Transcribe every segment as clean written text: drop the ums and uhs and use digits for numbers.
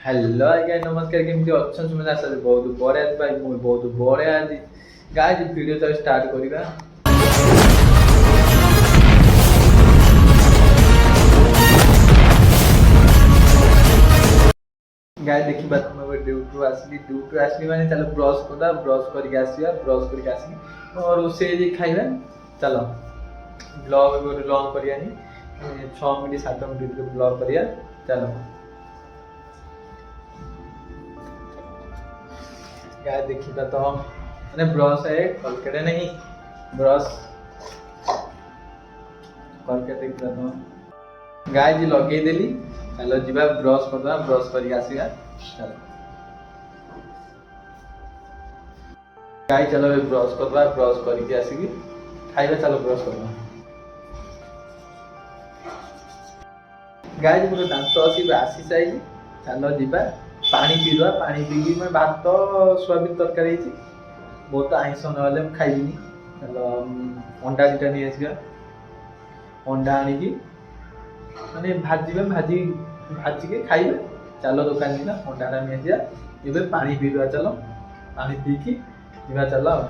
Hello आज्ञा नमस्कार केमती अच्छा सुमित आशा बहुत बड़े आज भाई मुझे बहुत बड़े आज गाइस वीडियो तो स्टार्ट करिबा। गाइस देखिबा तुम ड्यूटी आसली माने चलो ब्रश करदा ब्रश करके आसीबा ब्रश करके आसी और उसे जे खाइबा चलो ब्लॉग लॉन्ग करियानी 6 मिनट 7 मिनट ब्लॉग करिया चलो गाय देखिबा तो माने ब्रश है कलकेट नहीं ब्रश कलकेट देखिबा तो गाय जी लगे देली चलो जीवा ब्रश करदा ब्रश करी आसीबा चलो गाय चलो ब्रश करदा ब्रश करके आसीबी खाइबा चलो ब्रश करदा गाय जी मोर दांत आसी साइली चलो जीवा पानी पीवा पानी पी मैं भात सोयाबीन तरकारी बहुत आईस ना खाइबी चलो अंडा दुटा नहीं आसवा अंडा आनिकी माने भाजी भाजिके खाइबे चलो दुकान ना अंडा नहीं आसिया ये पानी पीवा चलो पानी पीकी जीवा चलो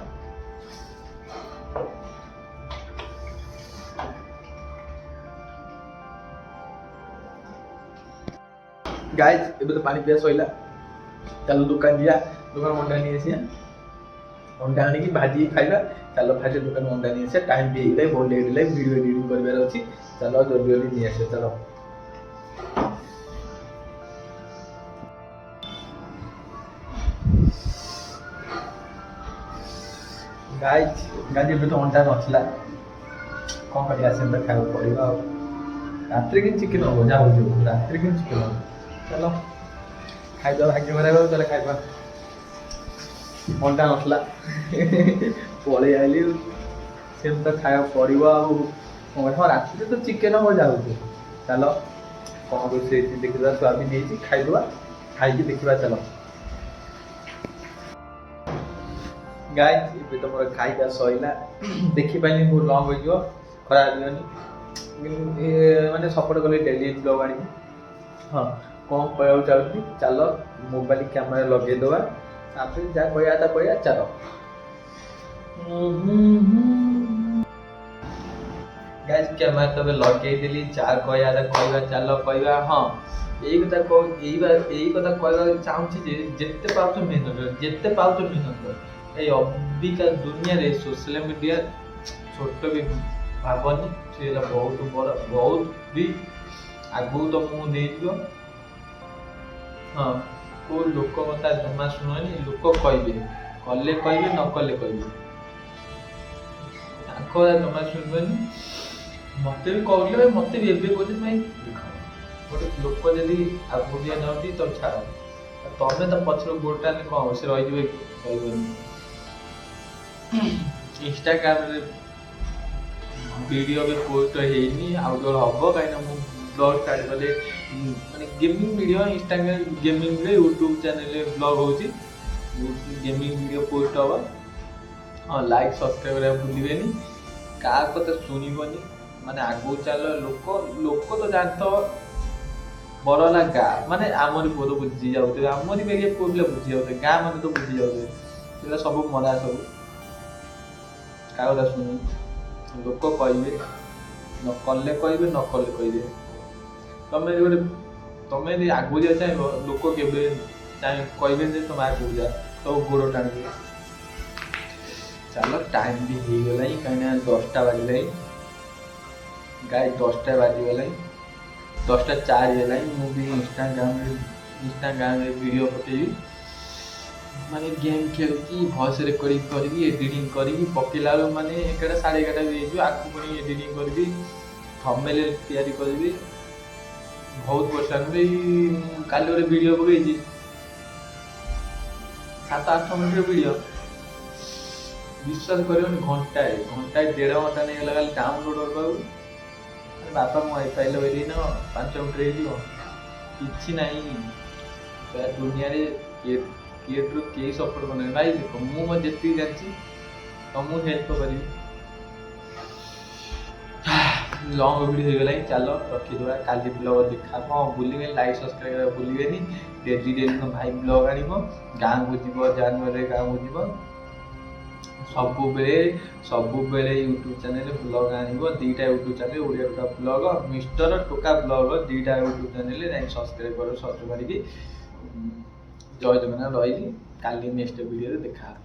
गाइस एबे तो पानी पिया सइला चलो दुकान दिया दुकान अंडा नहीं आसिया अंडा आनी की भाजी खाइबा चलो फाटे दुकान अंडा नहीं आसिया टाइम भी गले बहुत लेट ले वीडियो एडिटिंग करबार अछि चलो जल्दी जल्दी नहीं आसे चलो गाइस गाजी एबे तो अंडा नथला कोन करिया से खाइबा पड़िबा रात्रि के चिकन हो जा हो रात्रि के चिकन हो चलो खाइबा भाग्य मरा चलो खाइबा अंडा नसला पड़े आइली से तो खाया पड़ो हाँ राति तो चिकेन हो जाऊँ चलो कौन रोसे देखा सोयाबीन नहीं खाईदे खाई देखा चलो गाय ये तो मोर खाइबा सैला देखिपारे बहुत लंग हो खराब माने सपोर्ट कले डेली ब्लॉग आनी हाँ कौन कहना चाहूँगी चलो मोबाइल कैमेरा लगे दवा फिर जहाँ कहया चलो गाइस कैमेरा तबे लगे देली जहाँ कहया चलो कहवा हाँ यही कथा यही कथा कहवा चाहूँगी जे जिते पाउछ मेहनत जिते पाउछ मेहनत कर ए अबिका दुनिया रे सोशल मीडिया छोट भी भावनी से बहुत बड़ बहुत भी आगू तो मुँह नहीं हाँ को लोक कथा जमा शुणनी लोक कहे कले कहे न कले कहे जमा शुणबनी मत भी कहले मत भी एवं कहे भाई देख गोटे लोक जदि आगू दिया जाती तो छाड़ तमें तो पचर गोटा कौन से रही इंस्टाग्राम वीडियो भी पोस्ट होनी आउट हम कहीं ब्लॉग स्टार्ट कले माने गेमिंग वीडियो इंस्टाग्राम गेमिंग रे यूट्यूब चैनल ब्लॉग होची गेमिंग वीडियो पोस्ट हवा हाँ लाइक सब्सक्राइब करा भूलिबेनी का कथा सुनिबनी माने आगो चलो लोक लोक तो जानतो बरला गा माने आमरी पोद बुझी जाउते आमरी बेगे पोबले बुझी जाउते गा माने तो बुझी जाउते सेला सब मरा सब का कथा सुनि लोक कहबे न कले कहबे न कले कहबे तमें गोटे तमें आगू जा चाह लोक के कहे तुम आगू जा तो गोड़ टाण चलो टाइम भी हो गला कहीं 10टा बाजल गाय 10टा बाजीगला 10टा 4 है मुझे इंस्टाग्राम वीडियो पकेबी माने गेम खेलकी वॉइस रिकॉर्डिंग करी एडिटिंग करी पकेला माने 11:30 11:30 आगू पुणी एडिटिंग करी थंबनेल तैयारी करी बहुत वर्षा काली गोटे वीडियो पकई 7-8 मिनट वीडियो विश्वास कर घंटाए 1.5 घंटा नहीं गला खाली डाउनलोड कर बापा मो वाईफाई लगे न 5 मिनट कि दुनिया किए सपोर्ट कर भाई देख मुझे जी तुमको हेल्प करी लंग भिडियो हो गला चलो रखीदे काली ब्लॉग देखा हाँ भूलिए लाइक सब्सक्राइब करा भूलिए डेली डेली भाई ब्लॉग आनिब गाँव को जीव जानुआरी गाँव को जीव सबुबले यूट्यूब चैनल ब्लॉग आनिब दीटा यूट्यूब चैनल ओडिया टोका ब्लॉग मिस्टर टोका ब्लॉग दीटा यूट्यूब चैनल जाए सब्सक्राइब कर सर्च मारिकी जय जगन्नाथ रही काली नेक्स्ट वीडियो देखा।